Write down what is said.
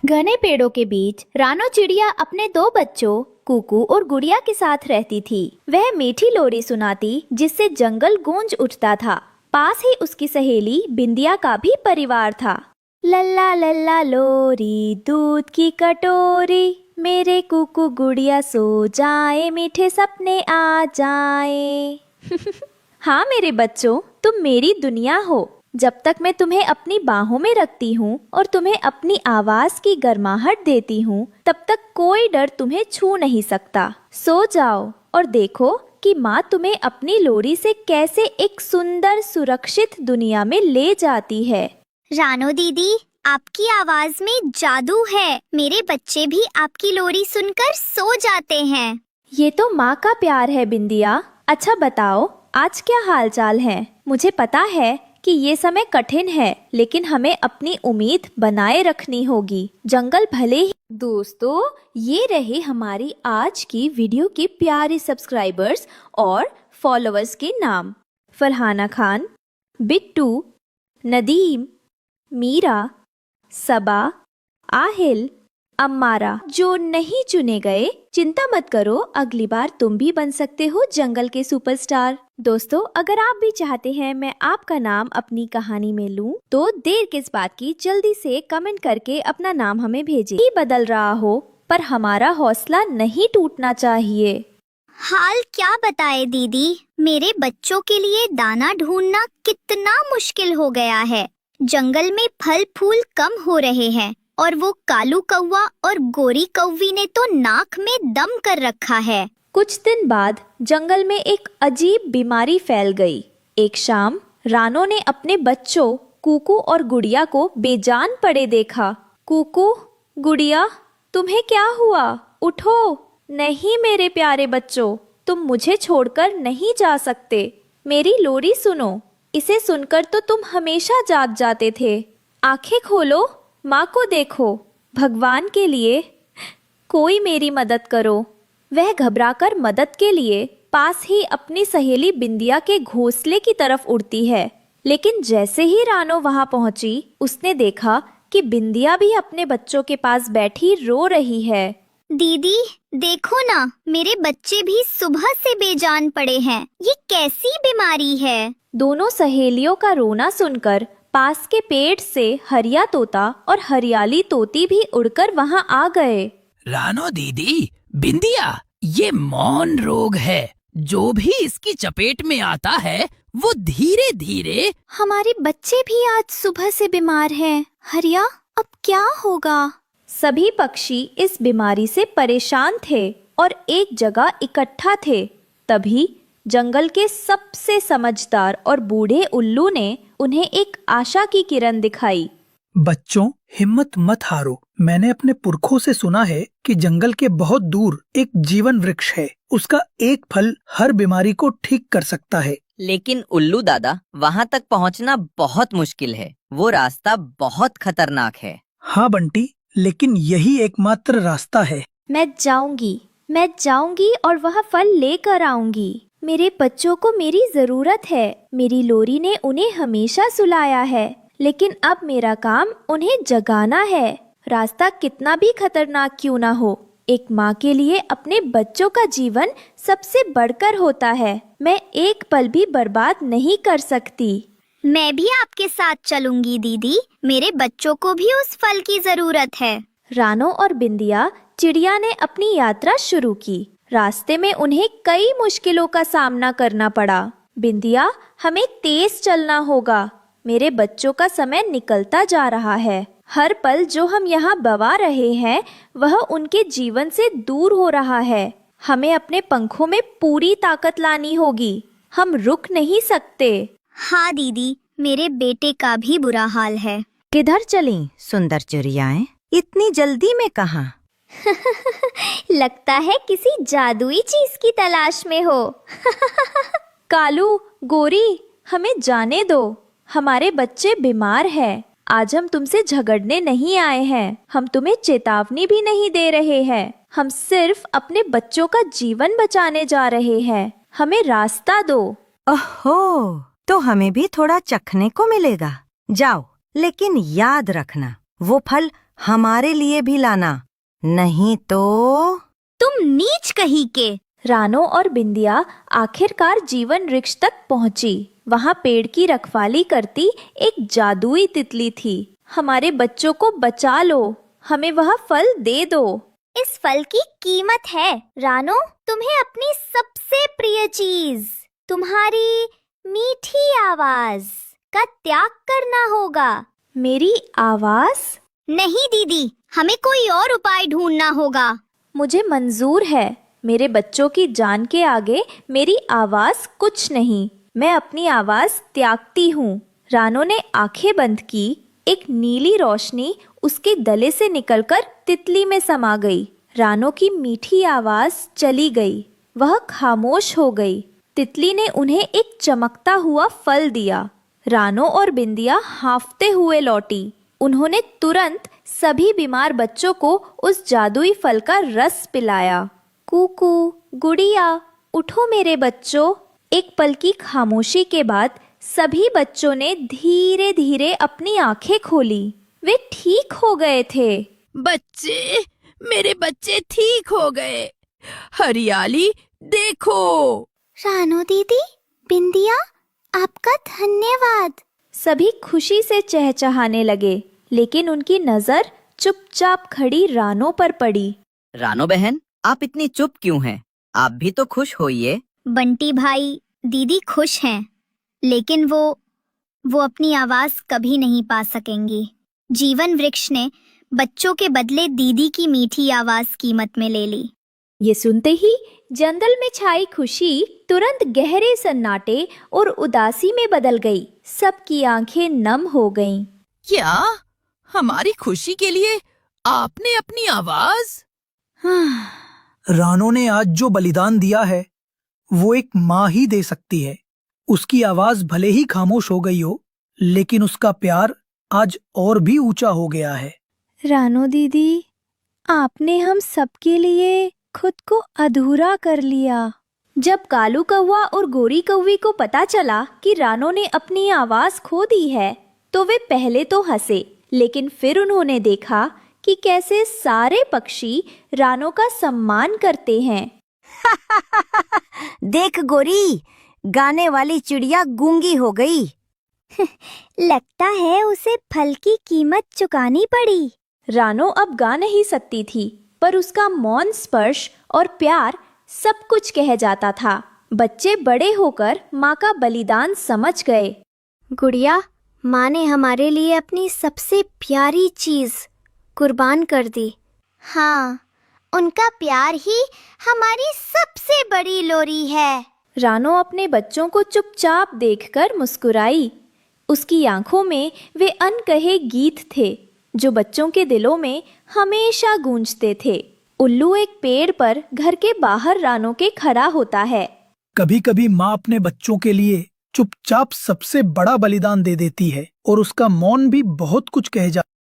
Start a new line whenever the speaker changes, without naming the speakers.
घने पेड़ों के बीच रानो चिड़िया अपने दो बच्चों कुकू और गुड़िया के साथ रहती थी। वह मीठी लोरी सुनाती जिससे जंगल गूंज उठता था। पास ही उसकी सहेली बिंदिया का भी परिवार था। लल्ला लल्ला लोरी दूध की कटोरी, मेरे कुकू गुड़िया सो जाए, मीठे सपने आ जाए। हाँ मेरे बच्चों, तुम मेरी दुनिया हो। जब तक मैं तुम्हें अपनी बाहों में रखती हूँ और तुम्हें अपनी आवाज की गर्माहट देती हूँ, तब तक कोई डर तुम्हें छू नहीं सकता। सो जाओ और देखो कि माँ तुम्हें अपनी लोरी से कैसे एक सुंदर सुरक्षित दुनिया में ले जाती है।
रानो दीदी, आपकी आवाज में जादू है। मेरे बच्चे भी आपकी लोरी सुनकर सो जाते हैं।
ये तो माँ का प्यार है बिंदिया। अच्छा बताओ, आज क्या हाल चाल है? मुझे पता है कि ये समय कठिन है, लेकिन हमें अपनी उम्मीद बनाए रखनी होगी। जंगल भले ही। दोस्तों, ये रहे हमारी आज की वीडियो के प्यारे सब्सक्राइबर्स और फॉलोअर्स के नाम। फरहाना खान, बिट्टू, नदीम, मीरा, सबा, आहिल, अम्मारा। जो नहीं चुने गए, चिंता मत करो, अगली बार तुम भी बन सकते हो जंगल के सुपरस्टार। दोस्तों, अगर आप भी चाहते हैं मैं आपका नाम अपनी कहानी में लूं, तो देर किस बात की, जल्दी से कमेंट करके अपना नाम हमें भेजिए। ही बदल रहा हो, पर हमारा हौसला नहीं टूटना चाहिए।
हाल क्या बताए दीदी, मेरे बच्चों के लिए दाना ढूंढना कितना मुश्किल हो गया है। जंगल में फल फूल कम हो रहे हैं और वो कालू कौवा और गोरी कौवी ने तो नाक में दम कर रखा है।
कुछ दिन बाद जंगल में एक अजीब बीमारी फैल गई। एक शाम रानो ने अपने बच्चों कुकू और गुड़िया को बेजान पड़े देखा। कुकू, गुड़िया, तुम्हें क्या हुआ? उठो। नहीं मेरे प्यारे बच्चों, तुम मुझे छोड़कर नहीं जा सकते। मेरी लोरी सुनो, इसे सुनकर तो तुम हमेशा जाग जाते थे। आंखें खोलो, माँ को देखो। भगवान के लिए कोई मेरी मदद करो। वह घबराकर मदद के लिए पास ही अपनी सहेली बिंदिया के घोंसले की तरफ उड़ती है। लेकिन जैसे ही रानो वहां पहुंची, उसने देखा कि बिंदिया भी अपने बच्चों के पास बैठी रो रही है।
दीदी देखो ना, मेरे बच्चे भी सुबह से बेजान पड़े हैं। ये कैसी बीमारी है?
दोनों सहेलियों का रोना सुनकर पास के पेड़ से हरिया तोता और हरियाली तोती भी उड़कर वहां आ गए।
रानो दीदी, बिंदिया, ये मौन रोग है। जो भी इसकी चपेट में आता है वो धीरे धीरे।
हमारे बच्चे भी आज सुबह से बीमार हैं। हरिया, अब क्या होगा?
सभी पक्षी इस बीमारी से परेशान थे और एक जगह इकट्ठा थे। तभी जंगल के सबसे समझदार और बूढ़े उल्लू ने उन्हें एक आशा की किरण दिखाई।
बच्चों, हिम्मत मत हारो। मैंने अपने पुरखों से सुना है कि जंगल के बहुत दूर एक जीवन वृक्ष है। उसका एक फल हर बीमारी को ठीक कर सकता है।
लेकिन उल्लू दादा, वहाँ तक पहुँचना बहुत मुश्किल है। वो रास्ता बहुत खतरनाक है।
हाँ बंटी, लेकिन यही एकमात्र रास्ता है।
मैं जाऊंगी और वह फल लेकर आऊंगी। मेरे बच्चों को मेरी जरूरत है। मेरी लोरी ने उन्हें हमेशा सुलाया है, लेकिन अब मेरा काम उन्हें जगाना है। रास्ता कितना भी खतरनाक क्यों ना हो, एक माँ के लिए अपने बच्चों का जीवन सबसे बढ़कर होता है। मैं एक पल भी बर्बाद नहीं कर सकती।
मैं भी आपके साथ चलूंगी दीदी। मेरे बच्चों को भी उस फल की जरूरत है।
रानो और बिंदिया चिड़िया ने अपनी यात्रा शुरू की। रास्ते में उन्हें कई मुश्किलों का सामना करना पड़ा। बिंदिया, हमें तेज चलना होगा। मेरे बच्चों का समय निकलता जा रहा है। हर पल जो हम यहाँ गंवा रहे हैं, वह उनके जीवन से दूर हो रहा है। हमें अपने पंखों में पूरी ताकत लानी होगी। हम रुक नहीं सकते।
हाँ दीदी, मेरे बेटे का भी बुरा हाल है।
किधर चलीं सुंदर चिड़ियाएं? इतनी जल्दी में कहाँ?
लगता है किसी जादुई चीज की तलाश में हो। कालू, गोरी, हमें जाने दो। हमारे बच्चे बीमार हैं। आज हम तुमसे झगड़ने नहीं आए हैं। हम तुम्हें चेतावनी भी नहीं दे रहे हैं। हम सिर्फ अपने बच्चों का जीवन बचाने जा रहे हैं। हमें रास्ता दो।
ओहो, तो हमें भी थोड़ा चखने को मिलेगा। जाओ, लेकिन याद रखना, वो फल हमारे लिए भी लाना, नहीं तो।
तुम नीच कहीं के।
रानो और बिंदिया आखिरकार जीवन वृक्ष तक पहुंची। वहां पेड़ की रखवाली करती एक जादुई तितली थी। हमारे बच्चों को बचा लो, हमें वह फल दे दो।
इस फल की कीमत है रानो, तुम्हें अपनी सबसे प्रिय चीज, तुम्हारी मीठी आवाज का त्याग करना होगा।
मेरी आवाज?
नहीं दीदी, हमें कोई और उपाय ढूंढना होगा।
मुझे मंजूर है। मेरे बच्चों की जान के आगे मेरी आवाज कुछ नहीं। मैं अपनी आवाज त्यागती हूँ। रानो ने आंखें बंद की। एक नीली रोशनी उसके गले से निकलकर तितली में समा गई। रानो की मीठी आवाज चली गई। वह खामोश हो गई। तितली ने उन्हें एक चमकता हुआ फल दिया। रानो और बिंदिया हांफते हुए लौटी। उन्होंने तुरंत सभी बीमार बच्चों को उस जादुई फल का रस पिलाया। कूकू, गुड़िया, उठो मेरे बच्चों। एक पल की खामोशी के बाद सभी बच्चों ने धीरे धीरे अपनी आंखें खोली। वे ठीक हो गए थे।
बच्चे, मेरे बच्चे ठीक हो गए। हरियाली देखो।
रानो दीदी, बिंदिया, आपका धन्यवाद।
सभी खुशी से चहचहाने लगे, लेकिन उनकी नजर चुपचाप खड़ी रानो पर पड़ी।
रानो बहन, आप इतनी चुप क्यों हैं? आप भी तो खुश होइए।
बंटी भाई, दीदी खुश हैं, लेकिन वो अपनी आवाज कभी नहीं पा सकेंगी। जीवन वृक्ष ने बच्चों के बदले दीदी की मीठी आवाज कीमत में ले ली।
ये सुनते ही जंगल में छाई खुशी तुरंत गहरे सन्नाटे और उदासी में बदल गई। सबकी आंखें नम हो गईं।
क्या हमारी खुशी के लिए आपने अपनी आवाज?
रानो ने आज जो बलिदान दिया है वो एक माँ ही दे सकती है। उसकी आवाज भले ही खामोश हो गई हो, लेकिन उसका प्यार आज और भी ऊंचा हो गया है।
रानो दीदी, आपने हम सबके लिए खुद को अधूरा कर लिया। जब कालू कौवा और गोरी कौवी को पता चला कि रानो ने अपनी आवाज खो दी है, तो वे पहले तो हंसे, लेकिन फिर उन्होंने देखा कि कैसे सारे पक्षी रानो का सम्मान करते हैं।
देख गोरी, गाने वाली चिड़िया गूंगी हो गई।
लगता है उसे फल की कीमत चुकानी पड़ी।
रानो अब गा नहीं सकती थी, पर उसका मौन स्पर्श और प्यार सब कुछ कह जाता था। बच्चे बड़े होकर माँ का बलिदान समझ गए।
गुड़िया, माँ ने हमारे लिए अपनी सबसे प्यारी चीज कुर्बान कर दी। हाँ, उनका प्यार ही हमारी सबसे बड़ी लोरी है।
रानो अपने बच्चों को चुपचाप देखकर मुस्कुराई। उसकी आंखों में वे अनकहे गीत थे, जो बच्चों के दिलों में हमेशा गूंजते थे। उल्लू एक पेड़ पर घर के बाहर रानो के खड़ा होता है।
कभी कभी माँ अपने बच्चों के लिए चुपचाप सबसे बड़ा बलिदान दे देती है, और उसका मौन भी बहुत कुछ कह जाता है।